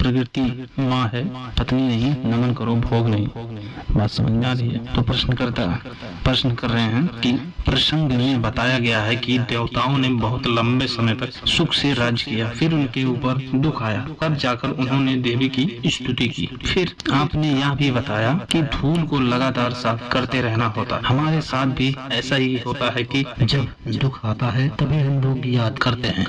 प्रकृति माँ है, पत्नी नहीं, नमन करो भोग नहीं। बात समझ में आ रही है? तो प्रश्न कर रहे हैं कि प्रसंग में बताया गया है कि देवताओं ने बहुत लंबे समय तक सुख से राज्य किया, फिर उनके ऊपर दुख आया, तब जाकर उन्होंने देवी की स्तुति की। फिर आपने यह भी बताया कि धूल को लगातार साफ करते रहना होता है। हमारे साथ भी ऐसा ही होता है कि जब दुख आता है तभी हम लोग याद करते हैं,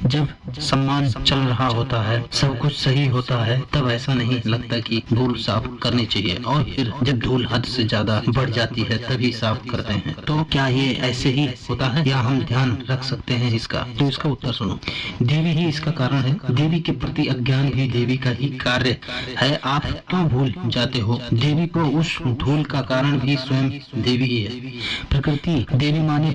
जब सम्मान चल रहा होता है, सब कुछ सही होता है, तब ऐसा नहीं लगता कि धूल साफ करनी चाहिए, और फिर जब धूल हद से ज्यादा बढ़ जाती है तभी साफ करते हैं। तो क्या ये ऐसे ही होता है या हम ध्यान रख सकते हैं इसका? तो इसका उत्तर सुनो। देवी ही इसका कारण है। देवी के प्रति अज्ञान भी देवी का ही कार्य है। आप क्यों भूल जाते हो? देवी को उस धूल का कारण भी स्वयं देवी ही है। प्रकृति देवी माने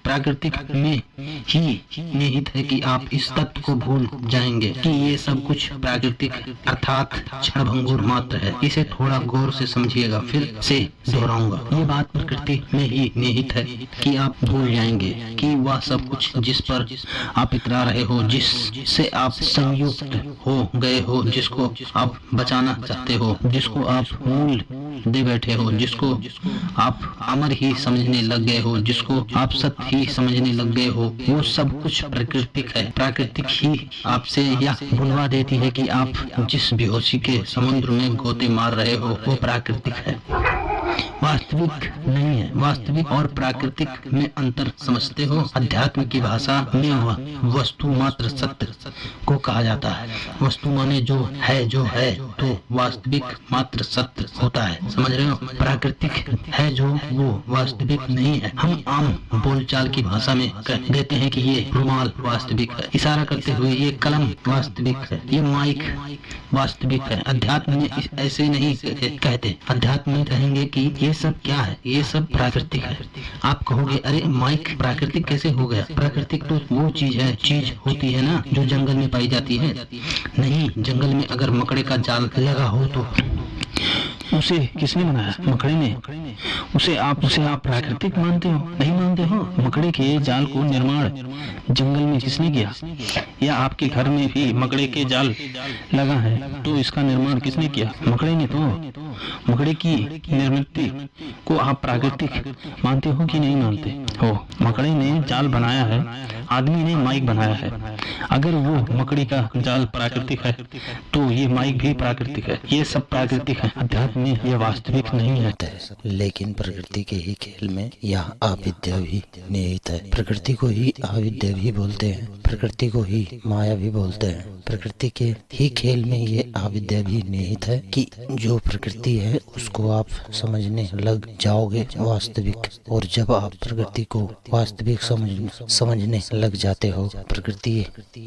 प्राकृतिक में ही निहित है कि आप इस तत्व को भूल जाएंगे कि ये सब कुछ प्राकृतिक अर्थात क्षणभंगुर मात्र है। इसे थोड़ा गौर से समझिएगा, फिर से दोहराऊंगा। ये बात प्रकृति में ही निहित है कि आप भूल जाएंगे कि वह सब कुछ जिस पर आप इतरा रहे हो, जिससे आप संयुक्त हो गए हो, जिसको आप बचाना चाहते हो, जिसको आप मूल दे बैठे हो, जिसको आप अमर ही समझने लग गए हो, जिसको आप सत्य ही समझने लग गए हो, वो सब कुछ प्राकृतिक है। प्राकृतिक ही आपसे यह भुलवा देती है कि आप जिस बेहोशी के समुद्र में गोते मार रहे हो वो प्राकृतिक है, वास्तविक नहीं है। वास्तविक और प्राकृतिक में अंतर समझते हो? अध्यात्म की भाषा में वस्तु मात्र सत्य को कहा जाता है। वस्तु माने जो है तो वास्तविक मात्र सत्य होता है, समझ रहे हो? प्राकृतिक है जो वो वास्तविक नहीं है। हम आम बोलचाल की भाषा में कह देते हैं कि ये रुमाल वास्तविक है, इशारा करते हुए ये कलम वास्तविक है, ये माइक वास्तविक है। अध्यात्म में ऐसे नहीं कहते। अध्यात्म में कहेंगे कि ये सब क्या है? ये सब प्राकृतिक है। आप कहोगे अरे माइक प्राकृतिक कैसे हो गया? प्राकृतिक तो वो चीज होती है ना जो जंगल में पाई जाती है। नहीं, जंगल में अगर मकड़े का जाल लगा हो तो उसे किसने बनाया? मकड़े ने। उसे आप प्राकृतिक मानते हो? नहीं मानते हो। मकड़े के जाल को निर्माण जंगल में किसने किया? या आपके घर में भी मकड़े के जाल लगा है तो इसका निर्माण किसने किया? मकड़े ने। तो मकड़े की निर्मित को आप प्राकृतिक मानते हो कि नहीं मानते हो? मकड़े ने जाल बनाया है, आदमी ने माइक बनाया है। अगर वो मकड़ी का जाल प्राकृतिक है तो ये माइक भी प्राकृतिक है। ये सब प्राकृतिक है। अध्यात्म में यह वास्तविक नहीं है। लेकिन प्रकृति के ही खेल में यह अविद्या भी निहित है। प्रकृति को ही अविद्या भी बोलते हैं, प्रकृति को ही माया भी बोलते हैं। प्रकृति के ही खेल में ये अविद्या भी निहित है कि जो प्रकृति है उसको आप समझने लग जाओगे वास्तविक, और जब आप प्रकृति को वास्तविक समझने लग जाते हो, प्रकृति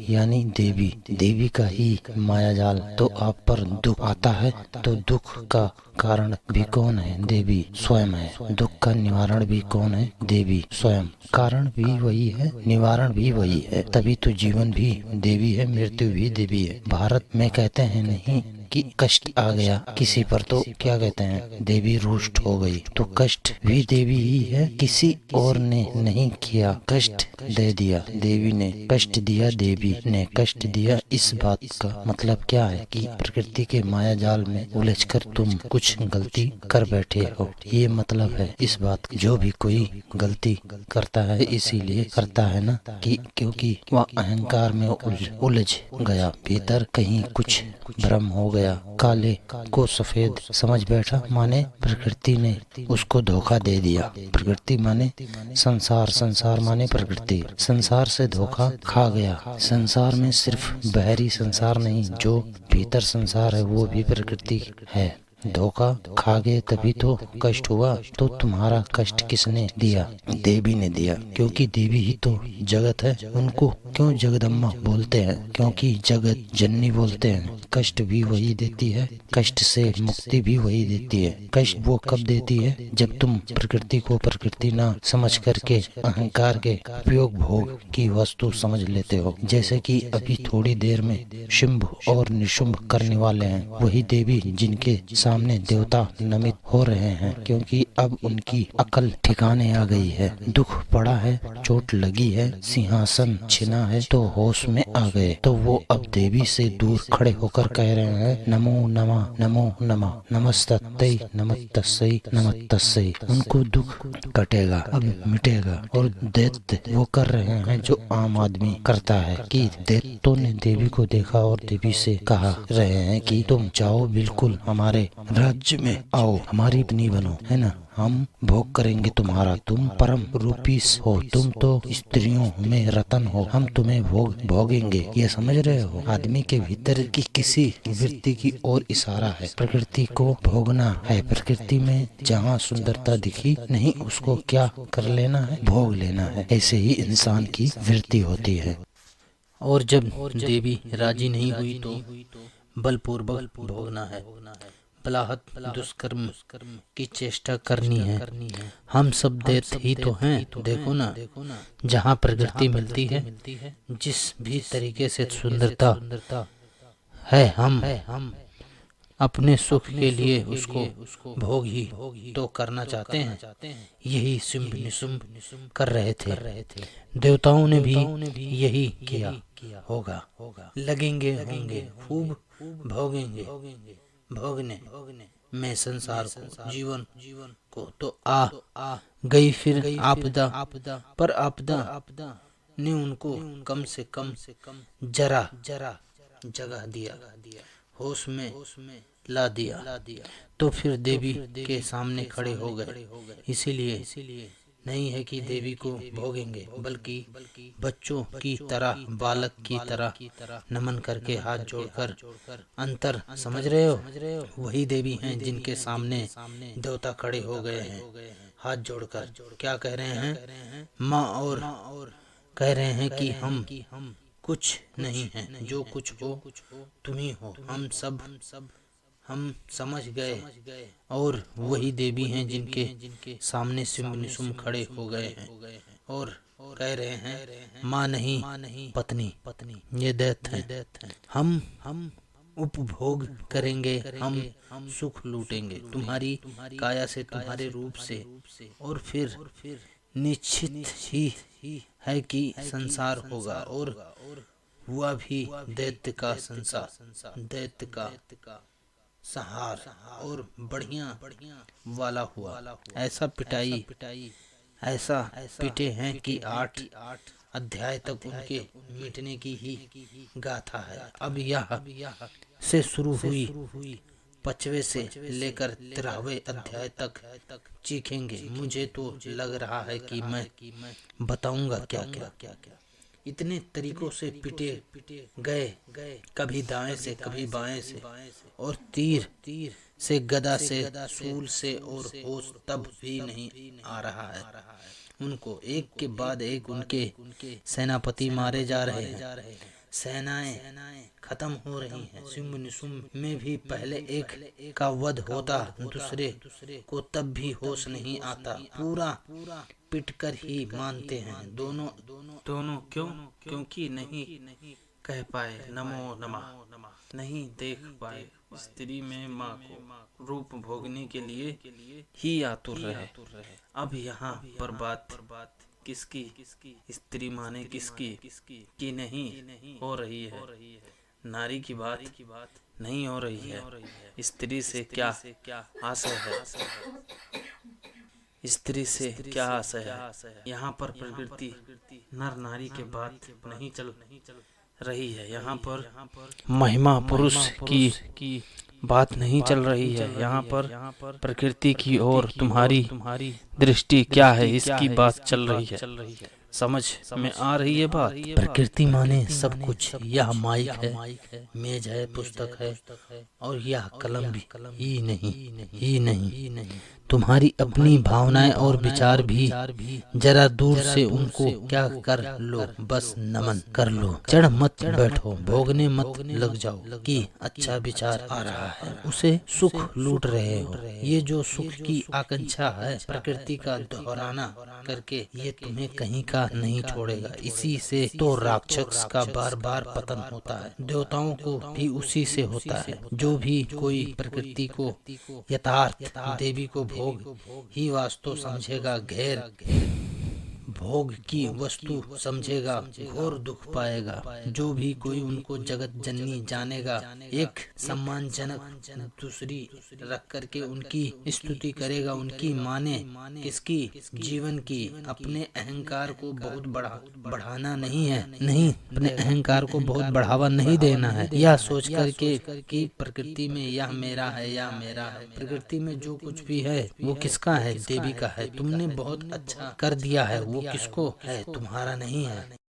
यानी देवी का ही माया जाल, तो आप पर दुख आता है। तो दुख का कारण भी कौन है? देवी स्वयं है। दुख का निवारण भी कौन है? देवी स्वयं। कारण भी वही है, निवारण भी वही है। तभी तो जीवन भी देवी है, मृत्यु भी देवी है। भारत में कहते हैं नहीं कि कष्ट आ गया किसी पर तो क्या कहते हैं? देवी रुष्ट हो गई। तो कष्ट भी देवी ही है, किसी और ने नहीं किया, कष्ट दे दिया देवी ने, कष्ट दिया देवी ने, कष्ट दिया। इस बात का मतलब क्या है कि प्रकृति के माया जाल में उलझकर तुम कुछ गलती कर बैठे हो, ये मतलब है इस बात का। जो भी कोई गलती करता है इसीलिए करता है ना कि क्योंकि वह अहंकार में उलझ गया, भीतर कहीं कुछ भ्रम हो गया, काले को सफेद समझ बैठा, माने प्रकृति ने उसको धोखा दे दिया। प्रकृति माने संसार, संसार माने प्रकृति, संसार से धोखा खा गया। संसार में सिर्फ बाहरी संसार नहीं, जो भीतर संसार है वो भी प्रकृति है। धोखा खा गए तभी तो कष्ट हुआ। तो तुम्हारा कष्ट किसने दिया? देवी ने दिया, क्योंकि देवी ही तो जगत है। उनको क्यों जगदम्बा बोलते हैं? क्योंकि जगत जननी बोलते हैं। कष्ट भी वही देती है, कष्ट से मुक्ति भी वही देती है। कष्ट वो कब देती है? जब तुम प्रकृति को प्रकृति ना समझ करके अहंकार के उपयोग भोग की वस्तु समझ लेते हो। जैसे कि अभी थोड़ी देर में शुंभ और निशुंभ करने वाले हैं, वही देवी जिनके सामने देवता नमित हो रहे हैं, क्योंकि अब उनकी अकल ठिकाने आ गई है। दुख पड़ा है, चोट लगी है, सिंहासन छिना है, तो होश में आ गए। तो वो अब देवी से दूर खड़े होकर कह रहे हैं, नमो नमः नमो नमः, नमस्तै नमस्तस्यै नमस्तस्यै। उनको दुख कटेगा, अब मिटेगा। और दैत्य वो कर रहे हैं जो आम आदमी करता है, कि दैत्यों ने देवी को देखा और देवी से कहा रहे हैं कि तुम जाओ, बिल्कुल हमारे राज्य में आओ, हमारी पत्नी बनो, है ना, हम भोग करेंगे तुम्हारा, तुम परम रूपी हो, तुम तो स्त्रियों में रतन हो, हम तुम्हें भोगेंगे। ये समझ रहे हो, आदमी के भीतर की किसी वृत्ति की ओर इशारा है। प्रकृति को भोगना है, प्रकृति में जहाँ सुंदरता दिखी नहीं उसको क्या कर लेना है, भोग लेना है। ऐसे ही इंसान की वृत्ति होती है। और जब देवी राजी नहीं हुई तो बलपूर्वक भोगना है, बलाहत दुष्कर्म की चेष्टा करनी है। हम सब दैत्य ही तो हैं। देखो ना, जहाँ प्रकृति मिलती है, जिस भी तरीके से सुंदरता है, हम अपने सुख के लिए उसको भोग ही तो करना चाहते हैं। यही शुंभ निशुंभ कर रहे थे। देवताओं ने भी यही किया होगा। लगेंगे होंगे, खूब भोगेंगे, भोगने में संसार को, जीवन को। तो आ गई फिर आपदा, पर आपदा ने उनको कम से कम जरा जगह दिया, होश में ला दिया। तो फिर देवी के सामने खड़े हो गए। इसीलिए नहीं है कि देवी को भोगेंगे, बल्कि बच्चों की तरह, बालक की तरह नमन करके हाथ जोड़कर। अंतर समझ रहे हो? वही देवी हैं जिनके सामने देवता खड़े हो गए हैं हाथ जोड़कर। क्या कह रहे हैं? माँ, और कह रहे हैं कि हम कुछ नहीं है, जो कुछ हो तुम ही हो, हम समझ गए। और वही देवी हैं जिनके सामने शुंभ निशुंभ खड़े हो गए हैं और कह रहे हैं, माँ नहीं पत्नी, ये दैत्य हैं। हम उपभोग करेंगे, हम सुख लूटेंगे तुम्हारी काया से, तुम्हारे रूप से। और फिर निश्चित ही है कि संसार होगा, और हुआ भी दैत्य का संसार, दैत्य का संहार, और बढ़िया वाला हुआ। ऐसा पिटाई, ऐसा पिटे हैं कि 8 अध्याय तक उनके मिटने की ही गाथा है। अब यह से शुरू हुई 5वें से लेकर 13वें अध्याय तक चीखेंगे। मुझे तो लग रहा है कि मैं बताऊंगा क्या क्या। इतने तरीकों से पिटे गए, कभी दाएं से, कभी बाएं से, और तीर से, गदा से, सूल से, और होश तब भी नहीं आ रहा है उनको। एक के बाद एक उनके सेनापति मारे जा रहे हैं, सेनाएं खत्म हो रही हैं। शुंभ निशुंभ में भी पहले एक का वध होता, दूसरे को तब भी होश नहीं आता। पूरा पिटकर ही मानते हैं दोनों। क्योंकि नहीं कह पाए नमो नमः, नहीं देख पाए स्त्री में माँ को, रूप भोगने के लिए ही आतुर रहे। अब यहाँ पर बात किसकी? स्त्री माने किसकी की नहीं हो रही है। नारी की बात नहीं हो रही है। स्त्री से क्या आशय है? स्त्री से क्या आशय है? यहाँ पर प्रकृति नर नारी के बात नहीं चल रही है। यहाँ पर महिमा पुरुष की बात नहीं चल रही है। यहाँ पर प्रकृति की और तुम्हारी दृष्टि क्या है, इसकी बात चल रही है। समझ में आ रही है बात? प्रकृति माने सब कुछ। यह माइक है, मेज है, पुस्तक है, और यह कलम भी ही नहीं। तुम्हारी अपनी भावनाएं और विचार भी जरा दूर से उनको क्या कर लो, बस नमन कर लो। चढ़ मत बैठो, भोगने मत लग जाओ कि अच्छा विचार आ रहा है, उसे सुख लूट रहे हो। ये जो सुख की आकांक्षा है, प्रकृति का दोहराना करके ये तुम्हें कहीं का नहीं छोड़ेगा। इसी से तो राक्षस का बार बार पतन होता है। देवताओं को भी उसी से होता है। जो भी कोई प्रकृति को यथार्थ, देवी को भोग ही वास्तव समझेगा, गैर भोग की वस्तु समझेगा, घोर दुख पाएगा। जो भी कोई उनको जगत जननी जानेगा, एक सम्मानजनक दूसरी रख करके उनकी स्तुति करेगा, उनकी माने किसकी, जीवन की। अपने अहंकार को बहुत बढ़ाना नहीं है, नहीं, अपने अहंकार को बहुत बढ़ावा नहीं देना है। यह सोच करके कि प्रकृति में यह मेरा है, यह मेरा है। प्रकृति में जो कुछ भी है वो किसका है, देवी का है। तुमने बहुत अच्छा कर दिया है, वो किसको है, तुम्हारा नहीं है।